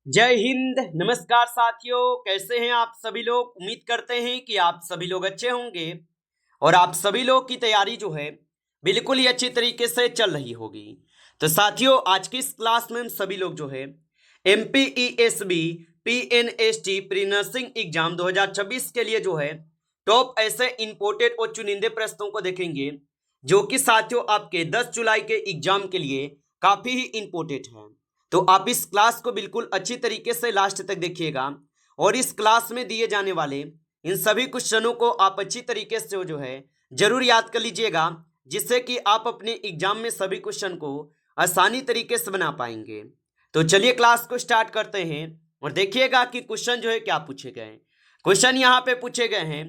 जय हिंद। नमस्कार साथियों, कैसे हैं आप सभी लोग। उम्मीद करते हैं कि आप सभी लोग अच्छे होंगे और आप सभी लोग की तैयारी जो है बिल्कुल ही अच्छी तरीके से चल रही होगी। तो साथियों, आज की इस क्लास में हम सभी लोग जो है MPESB PNST pre nursing exam 2026 के लिए जो है टॉप ऐसे इंपोर्टेड और चुनिंदे प्रश्नों को देखेंगे जो कि साथियों आपके 10 जुलाई के एग्जाम के लिए काफी ही इंपोर्टेंट है। तो आप इस क्लास को बिल्कुल अच्छी तरीके से लास्ट तक देखिएगा और इस क्लास में दिए जाने वाले इन सभी क्वेश्चनों को आप अच्छी तरीके से जो है जरूर याद कर लीजिएगा, जिससे कि आप अपने एग्जाम में सभी क्वेश्चन को आसानी तरीके से बना पाएंगे। तो चलिए क्लास को स्टार्ट करते हैं और देखिएगा कि क्वेश्चन जो है क्या पूछे गए हैं। क्वेश्चन यहाँ पे पूछे गए हैं,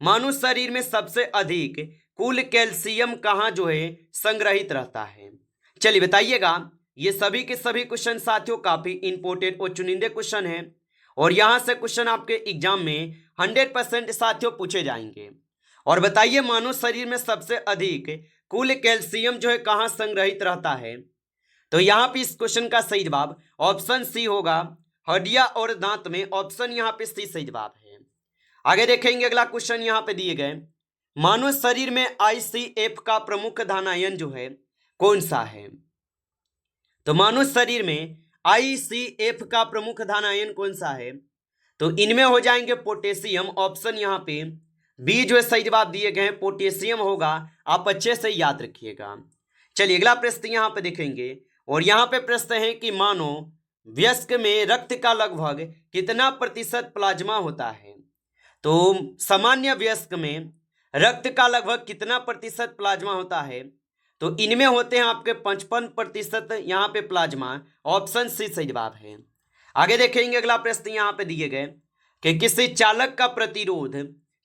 मानव शरीर में सबसे अधिक कुल कैल्शियम कहाँ जो है संग्रहित रहता है। चलिए बताइएगा। ये सभी के सभी क्वेश्चन साथियों काफी इंपोर्टेंट और चुनिंदे क्वेश्चन हैं और यहां से क्वेश्चन आपके एग्जाम में 100% साथियों पूछे जाएंगे। और बताइए, मानव शरीर में सबसे अधिक कुल कैल्शियम जो है कहां संग्रहित रहता है। तो यहाँ पे इस क्वेश्चन का सही जवाब ऑप्शन सी होगा, हड्डियां और दांत में। ऑप्शन यहाँ पे सी सही जवाब है। आगे देखेंगे अगला क्वेश्चन यहाँ पे दिए गए, मानव शरीर में ICF का प्रमुख धनायन जो है कौन सा है। तो मानव शरीर में ICF का प्रमुख धनायन कौन सा है। तो इनमें हो जाएंगे पोटेशियम। ऑप्शन यहाँ पे बी जो है सही जवाब दिए गए हैं, पोटेशियम होगा। आप अच्छे से याद रखिएगा। चलिए अगला प्रश्न यहाँ पे देखेंगे और यहाँ पे प्रश्न है कि मानो वयस्क में रक्त का लगभग कितना प्रतिशत प्लाज्मा होता है। तो सामान्य वयस्क में रक्त का लगभग कितना प्रतिशत प्लाज्मा होता है। तो इनमें होते हैं आपके 55% यहाँ पे प्लाज्मा। ऑप्शन सी सही जवाब है। आगे देखेंगे अगला प्रश्न यहाँ पे दिए गए कि किसी चालक का प्रतिरोध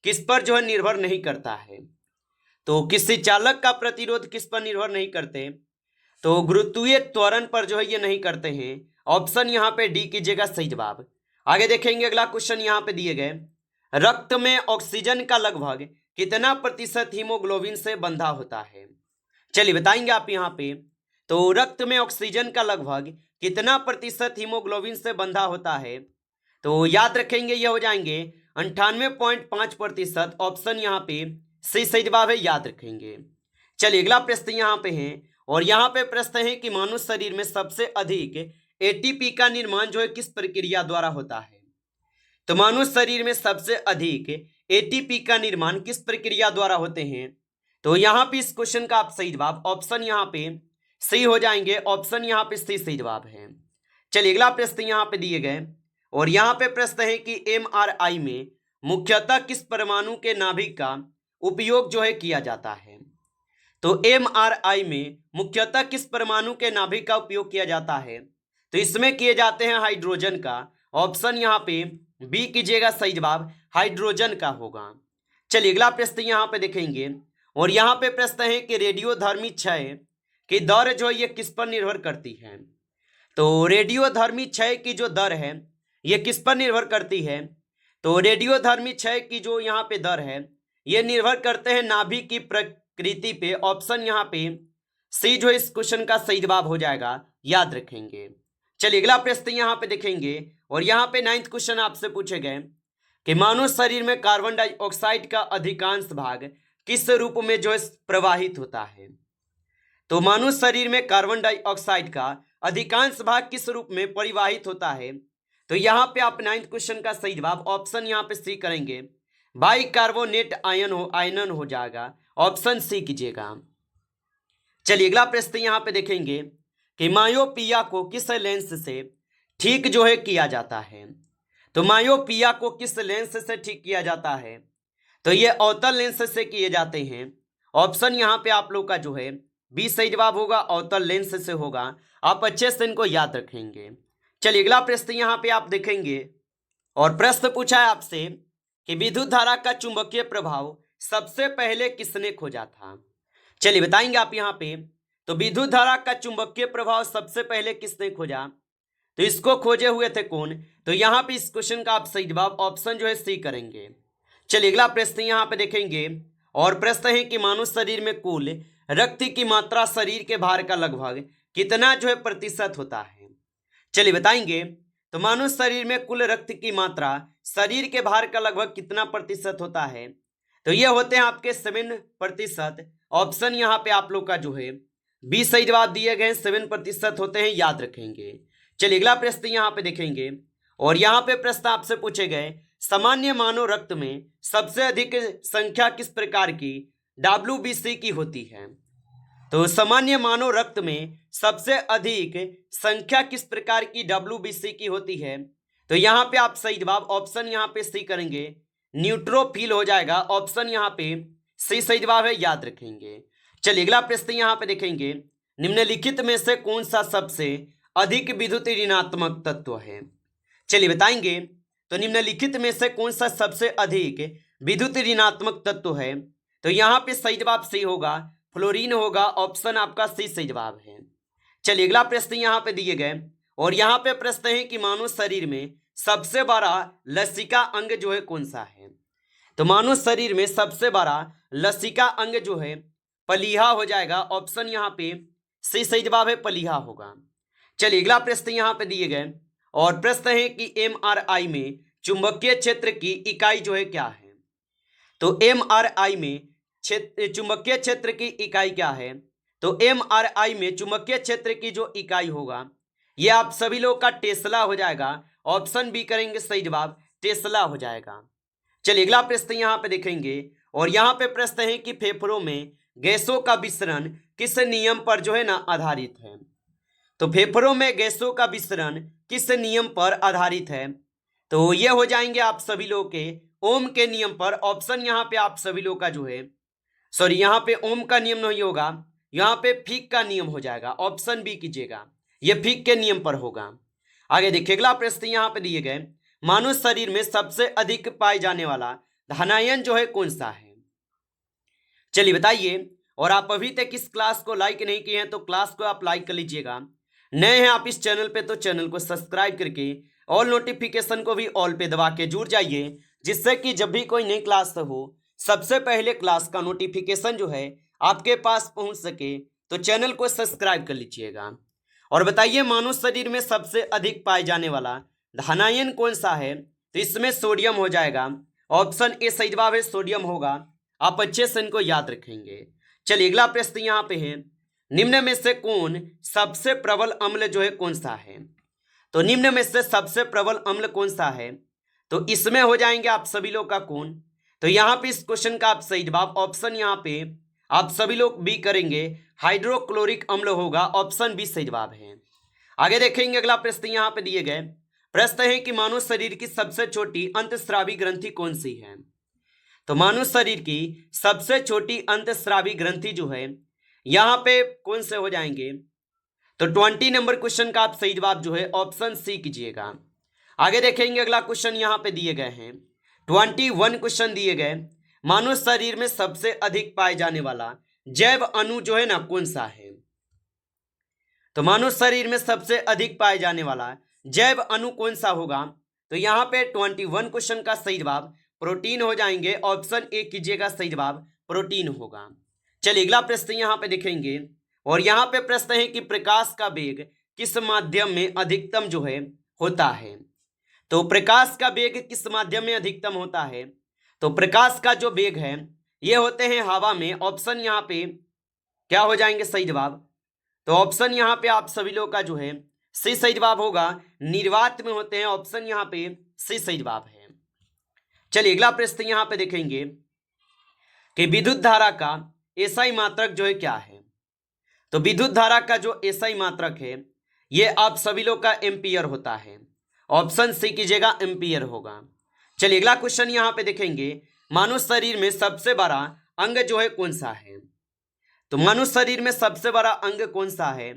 किस पर जो है निर्भर नहीं करता है। तो किसी चालक का प्रतिरोध किस पर निर्भर नहीं करते। तो गुरुत्वीय त्वरण पर जो है ये नहीं करते हैं। ऑप्शन यहाँ पे डी कीजिएगा सही जवाब। आगे देखेंगे अगला क्वेश्चन यहाँ पे दिए गए, रक्त में ऑक्सीजन का लगभग कितना प्रतिशत हीमोग्लोबिन से बंधा होता है। चलिए बताएंगे आप यहाँ पे। तो रक्त में ऑक्सीजन का लगभग कितना प्रतिशत हीमोग्लोबिन से बंधा होता है। तो याद रखेंगे ये हो जाएंगे 98.5%। ऑप्शन यहाँ पे सी सही जवाब है, याद रखेंगे। चलिए अगला प्रश्न यहाँ पे है और यहाँ पे प्रश्न है कि मानव शरीर में सबसे अधिक ATP का निर्माण जो है किस प्रक्रिया द्वारा होता है। तो मानव शरीर में सबसे अधिक ATP का निर्माण किस प्रक्रिया द्वारा होते हैं। तो यहाँ पे इस क्वेश्चन का आप सही जवाब ऑप्शन यहाँ पे सही हो जाएंगे। ऑप्शन यहाँ पे सही जवाब है। चलिए अगला प्रश्न यहाँ पे दिए गए और यहाँ पे प्रश्न है कि MRI में मुख्यतः किस परमाणु के नाभिक का उपयोग जो है किया जाता है। तो MRI में मुख्यतः किस परमाणु के नाभिक का उपयोग किया जाता है। तो इसमें किए जाते हैं हाइड्रोजन का। ऑप्शन यहाँ पे बी कीजिएगा सही जवाब, हाइड्रोजन का होगा। चलिए अगला प्रश्न यहाँ पे देखेंगे और यहाँ पे प्रश्न है कि रेडियोधर्मी क्षय की दर जो है ये किस पर निर्भर करती है। तो रेडियोधर्मी क्षय की जो दर है ये किस पर निर्भर करती है। तो रेडियोधर्मी क्षय की जो यहाँ पे दर है ये निर्भर करते हैं नाभिक की प्रकृति पे। ऑप्शन यहाँ पे सी जो इस क्वेश्चन का सही जवाब हो जाएगा, याद रखेंगे। चलिए अगला प्रश्न यहाँ पे देखेंगे और यहाँ पे 9th क्वेश्चन आपसे पूछे गए कि मानव शरीर में कार्बन डाइऑक्साइड का अधिकांश भाग किस रूप में जो है प्रवाहित होता है। तो मानव शरीर में कार्बन डाइऑक्साइड का अधिकांश भाग किस रूप में परिवाहित होता है। तो यहाँ पे आप 9th क्वेश्चन का सही जवाब ऑप्शन यहाँ पे सी करेंगे, बाइकार्बोनेट आयन हो जाएगा। ऑप्शन सी कीजिएगा। चलिए अगला प्रश्न यहाँ पे देखेंगे कि मायोपिया को किस लेंस से ठीक जो है किया जाता है। तो मायोपिया को किस लेंस से ठीक किया जाता है। तो ये अवतल लेंस से किए जाते हैं। ऑप्शन यहाँ पे आप लोग का जो है बी सही जवाब होगा, अवतल लेंस से होगा। आप अच्छे से इनको याद रखेंगे। चलिए अगला प्रश्न यहाँ पे आप देखेंगे और प्रश्न पूछा है आपसे कि विद्युत धारा का चुंबकीय प्रभाव सबसे पहले किसने खोजा था। चलिए बताएंगे आप यहाँ पे। तो विद्युत धारा का चुंबकीय प्रभाव सबसे पहले किसने खोजा। तो इसको खोजे हुए थे कौन। तो यहाँ पे इस क्वेश्चन का आप सही जवाब ऑप्शन जो है सी करेंगे। चलिए अगला प्रश्न यहाँ पे देखेंगे और प्रश्न है कि मानव शरीर में कुल रक्त की मात्रा शरीर के भार का लगभग कितना जो है प्रतिशत होता है। चलिए बताएंगे। तो मानो शरीर में कुल रक्त की मात्रा शरीर के भार का लगभग कितना प्रतिशत होता है? तो ये होते हैं आपके 7%। ऑप्शन यहाँ पे आप लोग का जो है 20 सही जवाब दिए गए, 7% होते हैं, याद रखेंगे। चलिए अगला प्रश्न यहाँ पे देखेंगे, और यहाँ पे प्रश्न आपसे पूछे गए, सामान्य मानव रक्त में सबसे अधिक संख्या किस प्रकार की WBC की होती है? तो सामान्य मानव रक्त में सबसे अधिक संख्या किस प्रकार की WBC की होती है? तो यहाँ पे आप सही जवाब ऑप्शन यहाँ पे सी करेंगे, न्यूट्रोफिल हो जाएगा। ऑप्शन यहाँ पे सी सही जवाब है, याद रखेंगे। चलिए अगला प्रश्न यहाँ पे देखेंगे, निम्नलिखित में से कौन सा सबसे अधिक विद्युत ऋणात्मक तत्व है? चलिए बताएंगे। तो निम्नलिखित में से कौन सा सबसे अधिक विद्युत ऋणात्मक तत्व है? तो यहाँ पे सही जवाब सी होगा, फ्लोरीन होगा। ऑप्शन आपका सी सही जवाब है। चलिए अगला प्रश्न यहाँ पे दिए गए, और यहाँ पे प्रश्न है कि मानव शरीर में सबसे बड़ा लसिका अंग जो है कौन सा है? तो मानव शरीर में सबसे बड़ा लसिका अंग जो है पलीहा हो जाएगा। ऑप्शन यहाँ पे सी सही जवाब है, पलीहा होगा। चलिए अगला प्रश्न यहाँ पे दिए गए, और प्रश्न है कि MRI में चुंबकीय क्षेत्र की इकाई जो है क्या है? तो MRI में चुंबकीय क्षेत्र की इकाई क्या है? तो MRI में चुंबकीय क्षेत्र की जो इकाई होगा ये आप सभी लोग का टेस्ला हो जाएगा। ऑप्शन बी करेंगे सही जवाब, टेस्ला हो जाएगा। चलिए अगला प्रश्न यहाँ पे देखेंगे, और यहाँ पे प्रश्न है कि फेफड़ों में गैसों का विसरण किस नियम पर जो है ना आधारित है? तो फेफड़ों में गैसों का विसरण किस नियम पर आधारित है? तो ये हो जाएंगे आप सभी लोग के ओम के नियम पर। ऑप्शन यहाँ पे आप सभी लोग का जो है, सॉरी यहाँ पे ओम का नियम नहीं होगा, यहाँ पे फीक का नियम हो जाएगा। ऑप्शन बी कीजिएगा, ये फीक के नियम पर होगा। आगे देखिए अगला प्रश्न यहाँ पे दिए गए, मानव शरीर में सबसे अधिक पाए जाने वाला धनायन जो है कौन सा है? चलिए बताइए। और आप अभी तक इस क्लास को लाइक नहीं किए हैं तो क्लास को आप लाइक कर लीजिएगा। नए हैं आप इस चैनल पे तो चैनल को सब्सक्राइब करके ऑल नोटिफिकेशन को भी ऑल पे दबा के जुड़ जाइए, जिससे कि जब भी कोई नई क्लास हो सबसे पहले क्लास का नोटिफिकेशन जो है आपके पास पहुंच सके। तो चैनल को सब्सक्राइब कर लीजिएगा। और बताइए मानव शरीर में सबसे अधिक पाए जाने वाला धनायन कौन सा है? तो इसमें सोडियम हो जाएगा। ऑप्शन ए सही जवाब है, सोडियम होगा। आप अच्छे से इनको याद रखेंगे। चलिए अगला प्रश्न यहाँ पे है, निम्न में से कौन सबसे प्रबल अम्ल जो है कौन सा है? तो निम्न में से सबसे प्रबल अम्ल कौन सा है? तो इसमें हो जाएंगे आप सभी लोग का कौन? तो यहाँ पे इस क्वेश्चन का आप सही जवाब ऑप्शन यहाँ पे आप सभी लोग बी करेंगे, हाइड्रोक्लोरिक अम्ल होगा। ऑप्शन बी सही जवाब है। आगे देखेंगे अगला प्रश्न यहाँ पे दिए गए, प्रश्न है कि मानव शरीर की सबसे छोटी अंतःस्रावी ग्रंथि कौन सी है? तो मानव शरीर की सबसे छोटी अंतःस्रावी ग्रंथि जो है यहाँ पे कौन से हो जाएंगे? तो 20 नंबर क्वेश्चन का आप सही जवाब जो है ऑप्शन सी कीजिएगा। आगे देखेंगे अगला क्वेश्चन यहाँ पे दिए गए हैं, 21 क्वेश्चन दिए गए, मानव शरीर में सबसे अधिक पाए जाने वाला जैव अणु जो है ना कौन सा है? तो मानव शरीर में सबसे अधिक पाए जाने वाला जैव अणु कौन सा होगा? तो यहाँ पे 21 क्वेश्चन का सही जवाब प्रोटीन हो जाएंगे। ऑप्शन ए कीजिएगा, सही जवाब प्रोटीन होगा। चलिए अगला प्रश्न यहाँ पे देखेंगे, और यहाँ पे प्रश्न है कि प्रकाश का वेग किस माध्यम में अधिकतम जो है होता है? तो प्रकाश का वेग किस माध्यम में अधिकतम होता है? तो प्रकाश का जो वेग है ये होते हैं हवा में। ऑप्शन यहाँ पे क्या हो जाएंगे सही जवाब? तो ऑप्शन यहाँ पे आप सभी लोग का जो है सी सही जवाब होगा, निर्वात में होते हैं। ऑप्शन यहाँ पे सी सही जवाब है। चलिए अगला प्रश्न यहाँ पे देखेंगे कि विद्युत धारा का एसआई मात्रक जो है क्या है? तो विद्युत धारा का जो एसआई मात्रक है ये आप सभी लोग का एम्पियर होता है। ऑप्शन सी कीजिएगा, एम्पियर होगा। चलिए अगला क्वेश्चन यहाँ पे देखेंगे, मानव शरीर में सबसे बड़ा अंग जो है कौन सा है? तो मानव शरीर में सबसे बड़ा अंग कौन सा है?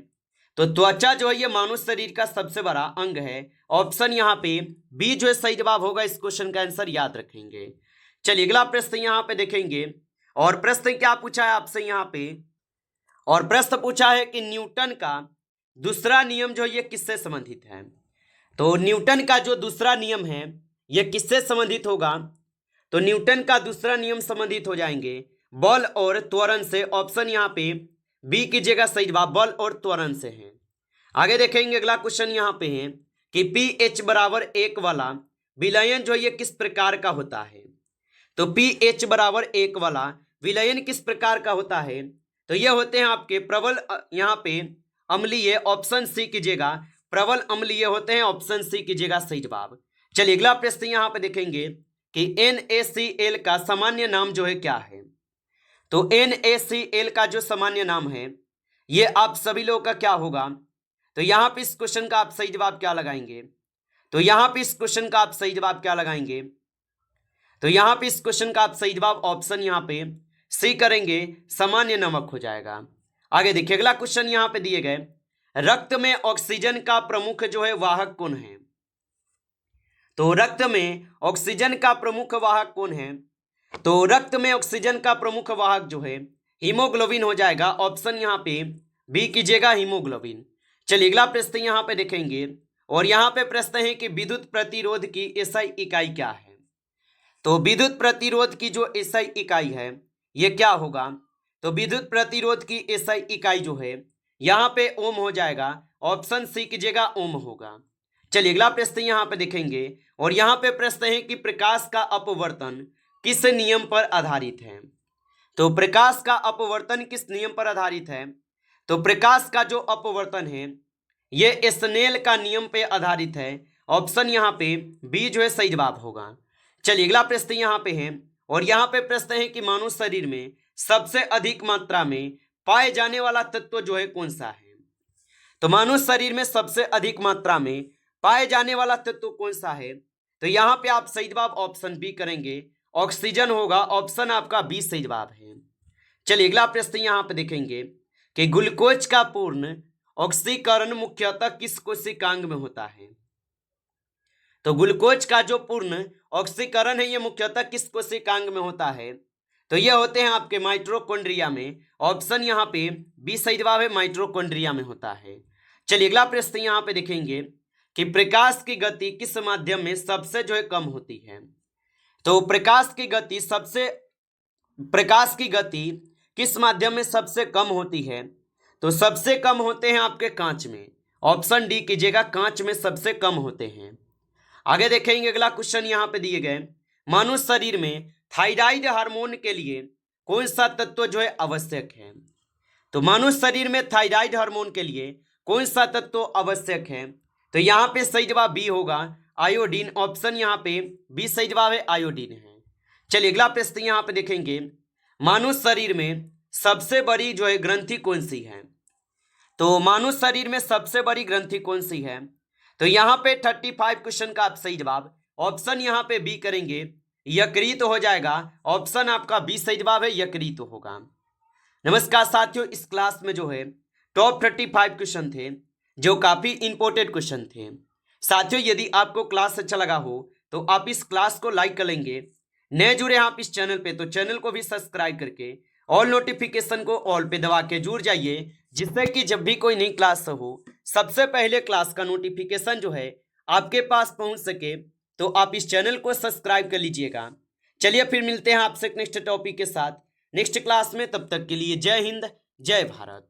तो त्वचा जो है ये मानव शरीर का सबसे बड़ा अंग है। ऑप्शन यहाँ पे बी जो है सही जवाब होगा। इस क्वेश्चन का आंसर याद रखेंगे। चलिए अगला प्रश्न यहाँ पे देखेंगे, और प्रश्न क्या पूछा है आपसे यहाँ पे, और प्रश्न पूछा है कि न्यूटन का दूसरा नियम जो ये किससे संबंधित है? तो न्यूटन का जो दूसरा नियम है ये किससे संबंधित होगा? तो न्यूटन का दूसरा नियम संबंधित हो जाएंगे बल और त्वरण से। ऑप्शन यहाँ पे बी कीजिएगा, सही जवाब बल और त्वरण से है। आगे देखेंगे अगला क्वेश्चन यहाँ पे है कि pH बराबर 1 वाला विलयन जो ये किस प्रकार का होता है। तो pH बराबर 1 वाला विलयन किस प्रकार का होता है, तो ये होते हैं आपके प्रबल यहाँ पे अम्लीय, ऑप्शन सी कीजिएगा, प्रबल अम्लीय होते हैं, ऑप्शन सी कीजिएगा सही जवाब। चलिए अगला प्रश्न यहाँ पे देखेंगे कि NaCl का सामान्य नाम जो है क्या है। तो NaCl का जो सामान्य नाम है ये आप सभी लोगों का क्या होगा, तो यहाँ पे इस क्वेश्चन का आप सही जवाब क्या लगाएंगे, तो यहाँ पे इस क्वेश्चन का आप सही जवाब क्या लगाएंगे, तो यहाँ पे इस क्वेश्चन का आप सही जवाब ऑप्शन यहाँ पे सी करेंगे, सामान्य नमक हो जाएगा। आगे देखिए अगला क्वेश्चन यहाँ पे दिए गए, रक्त में ऑक्सीजन का प्रमुख जो है वाहक कौन है। तो रक्त में ऑक्सीजन का प्रमुख वाहक कौन है, तो रक्त में ऑक्सीजन का प्रमुख वाहक जो है हीमोग्लोबिन हो जाएगा, ऑप्शन यहाँ पे बी कीजिएगा, हीमोग्लोबिन। चलिए अगला प्रश्न यहाँ पे देखेंगे, और यहाँ पे प्रश्न है कि विद्युत प्रतिरोध की एसआई इकाई क्या है। तो विद्युत प्रतिरोध की जो एसआई इकाई है ये क्या होगा, तो विद्युत प्रतिरोध की एसआई इकाई जो है यहाँ पे ओम हो जाएगा, ऑप्शन सी कीजिएगा, ओम होगा। चलिए अगला प्रश्न यहाँ पे देखेंगे, और यहाँ पे प्रश्न है कि प्रकाश का अपवर्तन किस नियम पर आधारित है। तो प्रकाश का अपवर्तन किस नियम पर आधारित है, तो प्रकाश का जो अपवर्तन है ये स्नेल का नियम पे आधारित है, ऑप्शन यहाँ पे बी जो है सही जवाब होगा। चलिए अगला प्रश्न यहाँ पे है, और यहाँ पे प्रश्न है कि मानव शरीर में सबसे अधिक मात्रा में पाए जाने वाला तत्व जो है कौन सा है। तो मानव शरीर में सबसे अधिक मात्रा में पाए जाने वाला तत्व कौन सा है, तो यहाँ पे आप सही जवाब ऑप्शन बी करेंगे, ऑक्सीजन होगा, ऑप्शन आपका बी सही जवाब है। चलिए अगला प्रश्न यहाँ पे देखेंगे कि ग्लूकोज का पूर्ण ऑक्सीकरण मुख्यतः किस कोशिकांग में होता है। तो ग्लूकोज का जो पूर्ण ऑक्सीकरण है ये मुख्यतः किस कोशिकांग में होता है, तो ये होते हैं आपके माइटोकॉन्ड्रिया में, ऑप्शन यहाँ पे बी सही जवाब है, माइटोकॉन्ड्रिया में होता है। चलिए अगला प्रश्न यहाँ पे देखेंगे कि प्रकाश की गति किस माध्यम में सबसे जो है कम होती है। तो प्रकाश की गति किस माध्यम में सबसे कम होती है, तो सबसे कम होते हैं आपके कांच में, ऑप्शन डी कीजिएगा, कांच में सबसे कम होते हैं। आगे देखेंगे अगला क्वेश्चन यहाँ पे दिए गए, मानव शरीर में थायराइड हार्मोन के लिए कौन सा तत्व जो है आवश्यक है। तो मानव शरीर में थायराइड हार्मोन के लिए कौन सा तत्व आवश्यक है, तो यहाँ पे सही जवाब बी होगा, आयोडीन, ऑप्शन यहाँ पे बी सही जवाब है, आयोडीन है। चलिए अगला प्रश्न यहाँ पे देखेंगे, मानव शरीर में सबसे बड़ी जो है ग्रंथि कौन सी है। तो मानव शरीर में सबसे बड़ी ग्रंथि कौन सी है, तो यहाँ पे 35 क्वेश्चन का आप सही जवाब ऑप्शन यहाँ पे बी करेंगे, यकृत हो जाएगा, ऑप्शन आपका बी सही जवाब है, यकृत होगा। नमस्कार साथियों, इस क्लास में जो है टॉप 35 क्वेश्चन थे जो काफी इंपॉर्टेंट क्वेश्चन थे। साथियों यदि आपको क्लास अच्छा लगा हो तो आप इस क्लास को लाइक कर लेंगे, नए जुड़े हैं आप इस चैनल पे तो चैनल को भी सब्सक्राइब करके ऑल नोटिफिकेशन को ऑल पे दबा के जुड़ जाइए, जिससे कि जब भी कोई नई क्लास हो सबसे पहले क्लास का नोटिफिकेशन जो है आपके पास पहुंच सके, तो आप इस चैनल को सब्सक्राइब कर लीजिएगा। चलिए फिर मिलते हैं आपसे नेक्स्ट टॉपिक के साथ नेक्स्ट क्लास में, तब तक के लिए जय हिंद जय भारत।